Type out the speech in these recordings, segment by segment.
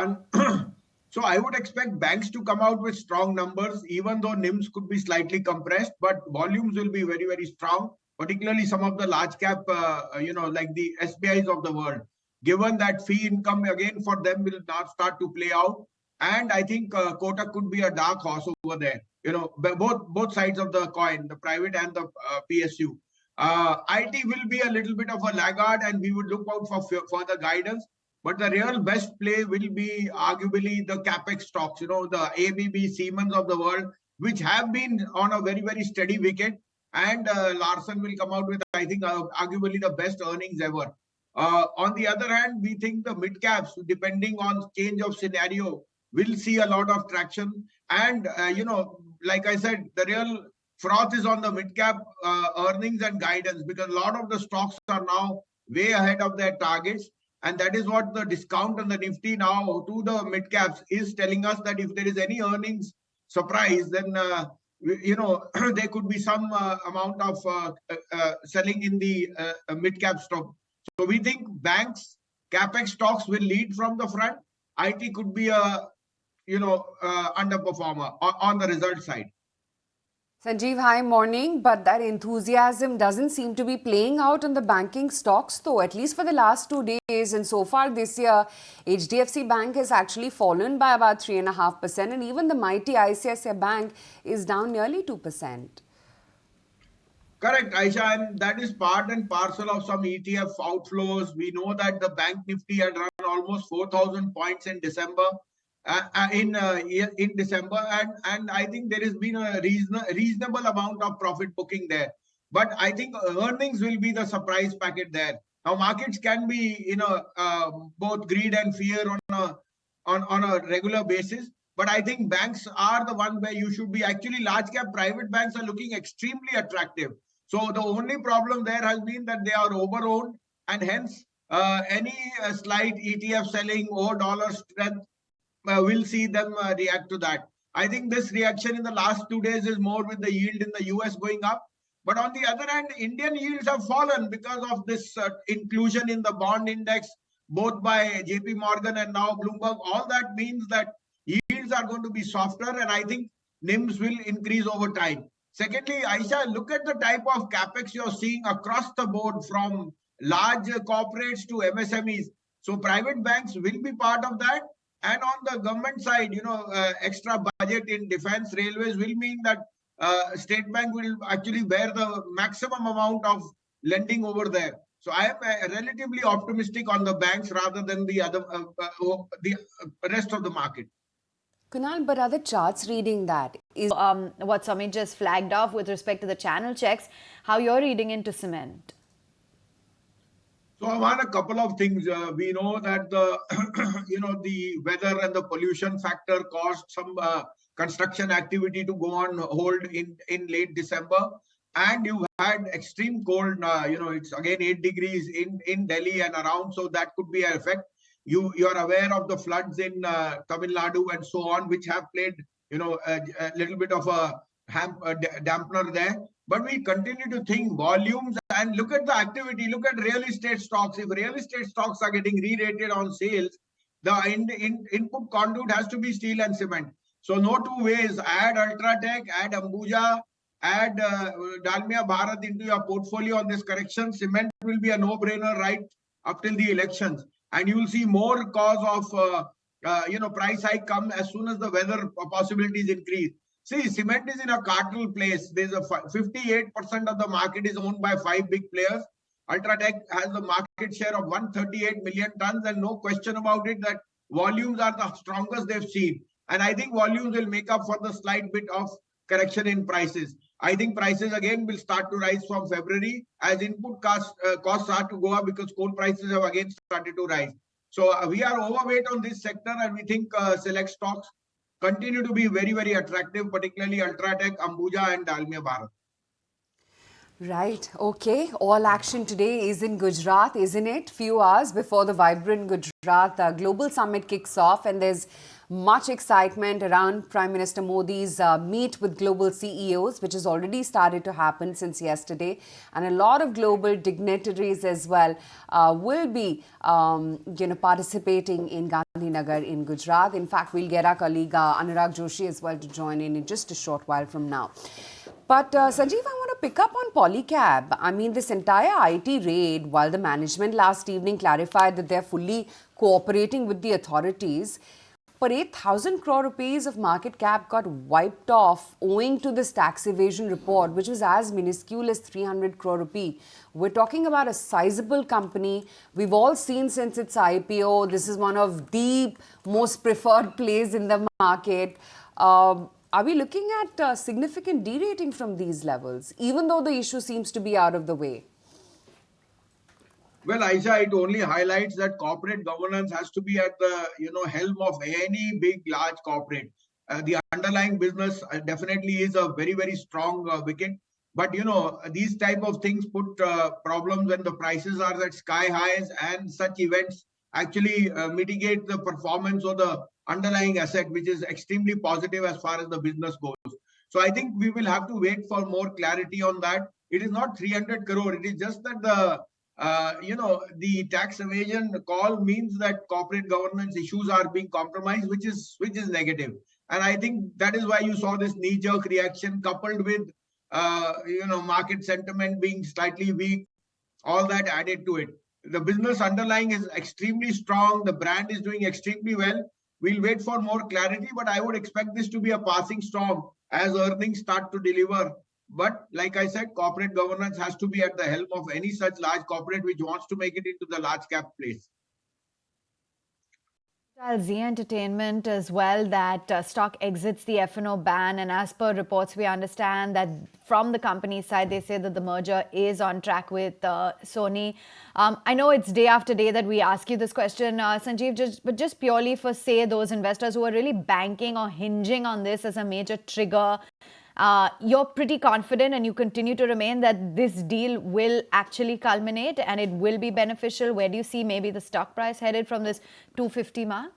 Ishan. So I would expect banks to come out with strong numbers, even though NIMs could be slightly compressed, but volumes will be very, very strong, particularly some of the large cap, like the SBIs of the world. Given that fee income again for them will not start to play out, and I think Kotak could be a dark horse over there. Both sides of the coin, the private and the PSU. IT will be a little bit of a laggard, and we would look out for further guidance. But the real best play will be arguably the capex stocks, the ABB, Siemens of the world, which have been on a very, very steady wicket. And Larsen will come out with, I think, arguably the best earnings ever. On the other hand, we think the mid caps, depending on change of scenario, will see a lot of traction. And, like I said, the real froth is on the mid cap earnings and guidance, because a lot of the stocks are now way ahead of their targets. And that is what the discount on the Nifty now to the mid caps is telling us, that if there is any earnings surprise, then there could be some amount of selling in the mid cap stock. So we think banks, capex stocks will lead from the front. IT could be a underperformer on the result side. Sanjiv, hi, morning. But that enthusiasm doesn't seem to be playing out on the banking stocks, though, at least for the last 2 days. And so far this year, HDFC Bank has actually fallen by about 3.5%. And even the mighty ICICI Bank is down nearly 2%. Correct, Aisha, and that is part and parcel of some ETF outflows. We know that the Bank Nifty had run almost 4,000 points in December. In December, and I think there has been a reasonable amount of profit booking there. But I think earnings will be the surprise packet there. Now, markets can be, both greed and fear on a regular basis. But I think banks are the one where you should be. Actually, large cap private banks are looking extremely attractive. So the only problem there has been that they are over-owned, and hence any slight ETF selling or dollar strength will see them react to that. I think this reaction in the last 2 days is more with the yield in the US going up. But on the other hand, Indian yields have fallen because of this inclusion in the bond index, both by JP Morgan and now Bloomberg. All that means that yields are going to be softer, and I think NIMs will increase over time. Secondly, Aisha, look at the type of capex you're seeing across the board, from large corporates to MSMEs. So private banks will be part of that. And on the government side, extra budget in defense, railways will mean that State Bank will actually bear the maximum amount of lending over there. So I am relatively optimistic on the banks rather than the rest of the market. Kunal, but are the charts reading that? Is what Samit just flagged off with respect to the channel checks, how you're reading into cement? So I want a couple of things. We know that the the weather and the pollution factor caused some construction activity to go on hold in late December, and you had extreme cold. It's again 8 degrees in Delhi and around, so that could be an effect. You are aware of the floods in Tamil Nadu and so on, which have played a little bit of a dampener there. But we continue to think volumes, and look at the activity. Look at real estate stocks. If real estate stocks are getting re-rated on sales, the input conduit has to be steel and cement. So no two ways. Add Ultratech, add Ambuja, add Dalmia Bharat into your portfolio on this correction. Cement will be a no-brainer right up till the elections. And you will see more cause of price hike come as soon as the weather possibilities increase. See, cement is in a cartel place. There's a 58% of the market is owned by 5 big players. Ultratech has a market share of 138 million tons, and no question about it that volumes are the strongest they've seen. And I think volumes will make up for the slight bit of correction in prices. I think prices again will start to rise from February as input costs start to go up, because coal prices have again started to rise. So we are overweight on this sector, and we think select stocks continue to be very, very attractive, particularly Ultratech, Ambuja and Dalmia Bharat. Right. Okay. All action today is in Gujarat, isn't it? Few hours before the vibrant Gujarat Global Summit kicks off, and there's much excitement around Prime Minister Modi's meet with global CEOs, which has already started to happen since yesterday. And a lot of global dignitaries as well will be participating in Gandhinagar in Gujarat. In fact, we'll get our colleague Anurag Joshi as well to join in just a short while from now. But Sanjiv, I want to pick up on Polycab. I mean, this entire IT raid, while the management last evening clarified that they're fully cooperating with the authorities, but 8,000 crore rupees of market cap got wiped off owing to this tax evasion report, which was as minuscule as 300 crore rupee. We're talking about a sizable company. We've all seen since its IPO, this is one of the most preferred plays in the market. Are we looking at significant derating from these levels, even though the issue seems to be out of the way? Well, Aisha, it only highlights that corporate governance has to be at the helm of any big, large corporate. The underlying business definitely is a very, very strong wicket. But these type of things put problems when the prices are at sky highs, and such events actually mitigate the performance of the underlying asset, which is extremely positive as far as the business goes. So I think we will have to wait for more clarity on that. It is not 300 crore. It is just that the tax evasion call means that corporate governance issues are being compromised, which is negative. And I think that is why you saw this knee-jerk reaction coupled with market sentiment being slightly weak. All that added to it. The business underlying is extremely strong. The brand is doing extremely well. We'll wait for more clarity, but I would expect this to be a passing storm as earnings start to deliver. But like I said, corporate governance has to be at the helm of any such large corporate which wants to make it into the large cap place. Zee Entertainment as well, that stock exits the F&O ban, and as per reports we understand that from the company side they say that the merger is on track with Sony. I know it's day after day that we ask you this question, Sanjiv, but just purely for, say, those investors who are really banking or hinging on this as a major trigger, you're pretty confident and you continue to remain that this deal will actually culminate and it will be beneficial. Where do you see maybe the stock price headed from this 250 mark?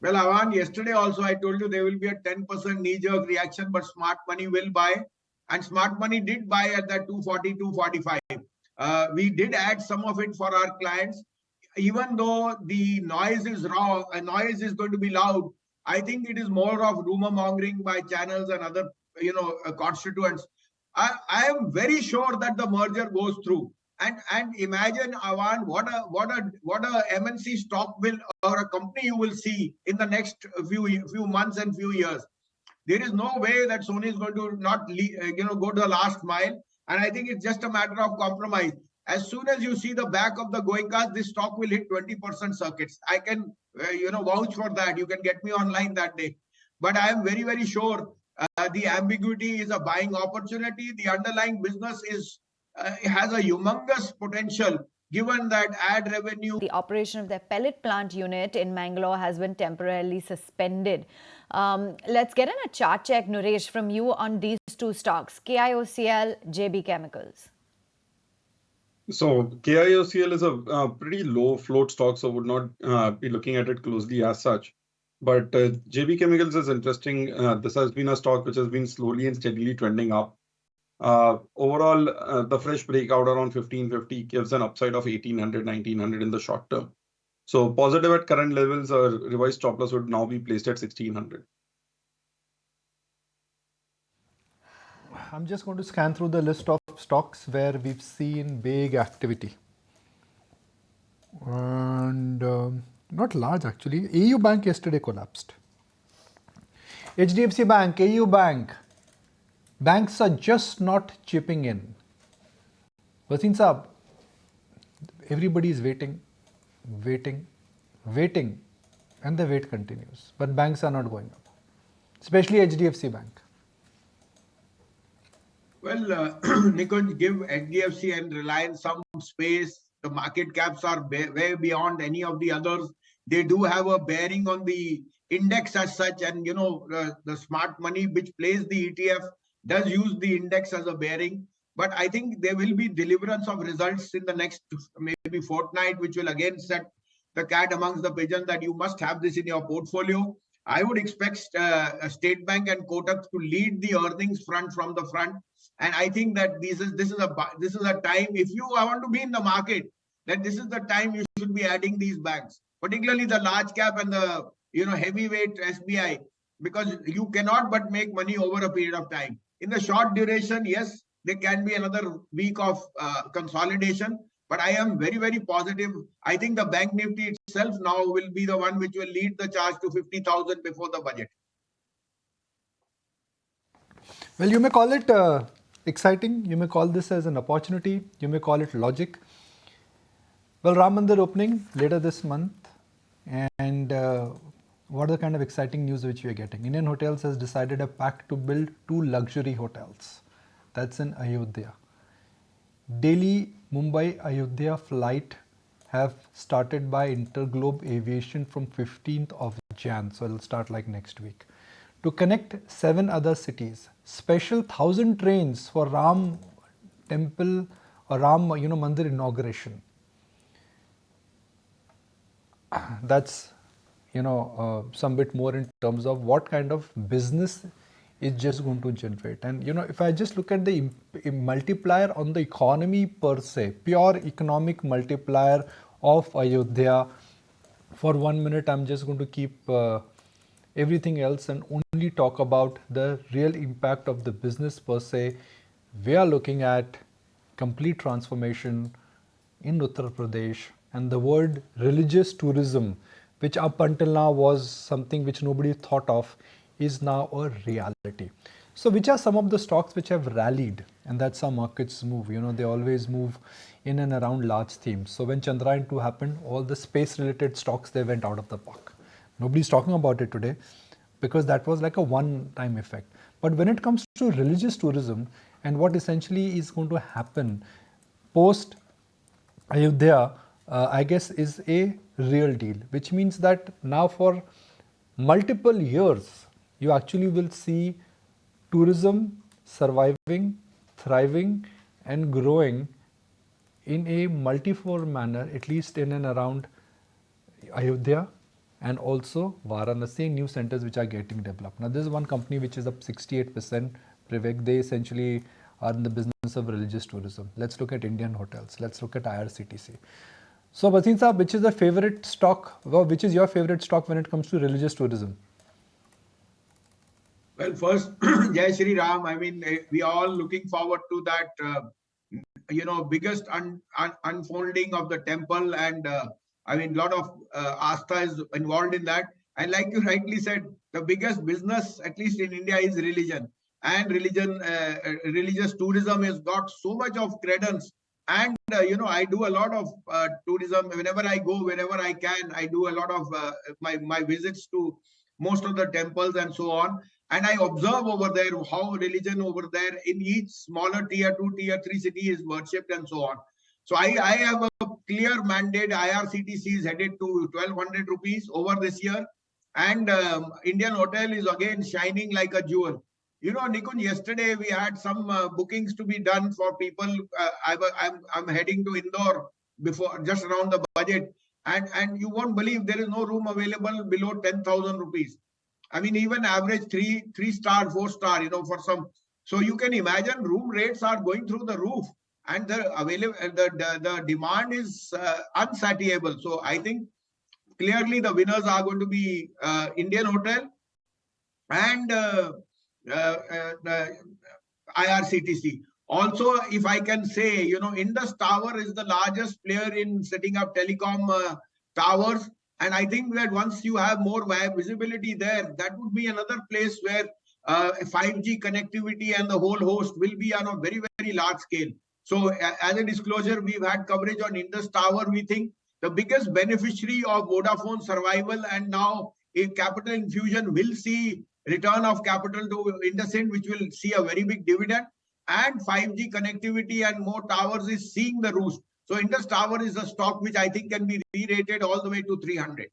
Well, Avan, yesterday also I told you there will be a 10% knee-jerk reaction, but smart money will buy. And smart money did buy at that 240, 245. We did add some of it for our clients. Even though the noise is raw, a noise is going to be loud, I think it is more of rumor mongering by channels and other, constituents. I am very sure that the merger goes through. And imagine, Avan, what a MNC stock will, or a company you will see in the next few months and few years. There is no way that Sony is going to not go to the last mile. And I think it's just a matter of compromise. As soon as you see the back of the going cars, this stock will hit 20% circuits. I can, vouch for that. You can get me online that day. But I am very, very sure the ambiguity is a buying opportunity. The underlying business has a humongous potential, given that ad revenue. The operation of their pellet plant unit in Mangalore has been temporarily suspended. Let's get in a chart check, Nuresh, from you on these two stocks, KIOCL, JB Chemicals. So KIOCL is a pretty low float stock, so would not be looking at it closely as such. But JB Chemicals is interesting. This has been a stock which has been slowly and steadily trending up. Overall, the fresh breakout around 1550 gives an upside of 1800, 1900 in the short term. So positive at current levels, a revised stop loss would now be placed at 1600. I'm just going to scan through the list of stocks where we've seen big activity. And not large actually. AU Bank yesterday collapsed. HDFC Bank, AU Bank. Banks are just not chipping in. Bhasin Saab, everybody is waiting, and the wait continues. But banks are not going up, especially HDFC Bank. Well, Nikunj, give HDFC and Reliance some space. The market caps are way beyond any of the others. They do have a bearing on the index as such, and the smart money which plays the ETF does use the index as a bearing. But I think there will be deliverance of results in the next maybe fortnight, which will again set the cat amongst the pigeons that you must have this in your portfolio. I would expect State Bank and Kotak to lead the earnings front from the front, and I think that this is a time, if you want to be in the market, that this is the time you should be adding these banks, particularly the large cap and the heavyweight SBI, because you cannot but make money over a period of time. In the short duration, yes, there can be another week of consolidation, but I am very, very positive. I think the Bank Nifty itself now will be the one which will lead the charge to 50,000 before the budget. Well, you may call it exciting, you may call this as an opportunity, you may call it logic. Well, Ram Mandir opening later this month, and what are the kind of exciting news which we are getting? Indian Hotels has decided a pact to build 2 luxury hotels. That's in Ayodhya. Delhi, Mumbai, Ayodhya flight have started by Interglobe Aviation from 15th of Jan. So it'll start like next week. To connect 7 other cities. Special 1,000 trains for Ram Temple or Ram Mandir inauguration. That's some bit more in terms of what kind of business is just going to generate. And if I just look at the multiplier on the economy per se, pure economic multiplier of Ayodhya, for 1 minute I'm just going to keep everything else and only talk about the real impact of the business per se. We are looking at complete transformation in Uttar Pradesh, and the word religious tourism, which up until now was something which nobody thought of, is now a reality. So which are some of the stocks which have rallied? And that's how markets move. They always move in and around large themes. So when Chandrayaan 2 happened, all the space related stocks, they went out of the park. Nobody's talking about it today because that was like a one-time effect. But when it comes to religious tourism and what essentially is going to happen post Ayodhya, I guess is a real deal, which means that now for multiple years, you actually will see tourism surviving, thriving and growing in a multiform manner, at least in and around Ayodhya and also Varanasi, new centers which are getting developed. Now, this is one company which is up 68%. Privek, they essentially are in the business of religious tourism. Let's look at Indian hotels. Let's look at IRCTC. So, Bhasin Saab, which is the favorite stock, or which is your favorite stock when it comes to religious tourism? Well, first, Jai Shri Ram. I mean, we are all looking forward to that, biggest unfolding of the temple, and I mean, a lot of Astha is involved in that. And like you rightly said, the biggest business, at least in India, is religion. And religious tourism has got so much of credence. And I do a lot of tourism whenever I go, wherever I can. I do a lot of my visits to most of the temples and so on. And I observe over there how religion over there in each smaller tier 2, tier 3 city is worshipped and so on. So I have a clear mandate. IRCTC is headed to 1,200 rupees over this year. And Indian Hotel is again shining like a jewel. Nikunj, yesterday we had some bookings to be done for people. I'm heading to Indore before, just around the budget. And you won't believe there is no room available below 10,000 rupees. I mean, even average three star, 4 star, for some. So you can imagine room rates are going through the roof, and the demand is unsatiable. So I think clearly the winners are going to be Indian Hotel and IRCTC. Also, if I can say, Indus Tower is the largest player in setting up telecom towers. And I think that once you have more visibility there, that would be another place where 5G connectivity and the whole host will be on a very, very large scale. So as a disclosure, we've had coverage on Indus Tower. We think the biggest beneficiary of Vodafone survival and now a capital infusion will see return of capital to IndusInd, which will see a very big dividend. And 5G connectivity and more towers is seeing the roost. So Indus Tower is a stock which I think can be re-rated all the way to 300.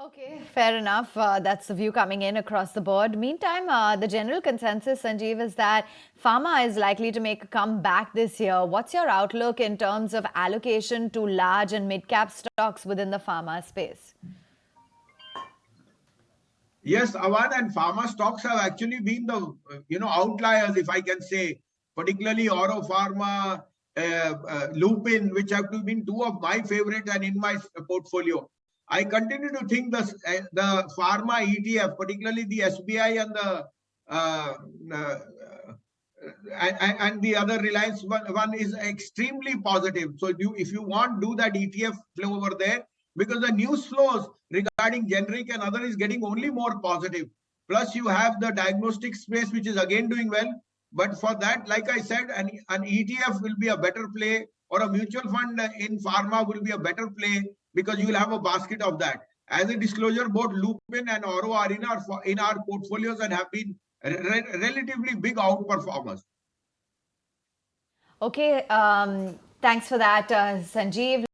Okay, fair enough. That's the view coming in across the board. Meantime, the general consensus, Sanjeev, is that pharma is likely to make a comeback this year. What's your outlook in terms of allocation to large and mid-cap stocks within the pharma space? Yes, Avan, and pharma stocks have actually been the outliers, if I can say, particularly Oro Pharma, Lupin, which have been two of my favorite and in my portfolio. I continue to think the pharma ETF, particularly the SBI and the uh, uh, and the other Reliance one is extremely positive. So if you want, do that ETF flow over there, because the news flows regarding generic and other is getting only more positive. Plus you have the diagnostic space, which is again doing well. But for that, like I said, an ETF will be a better play, or a mutual fund in pharma will be a better play, because you will have a basket of that. As a disclosure, both Lupin and Oro are in our portfolios and have been relatively big outperformers. Okay, thanks for that, Sanjeev.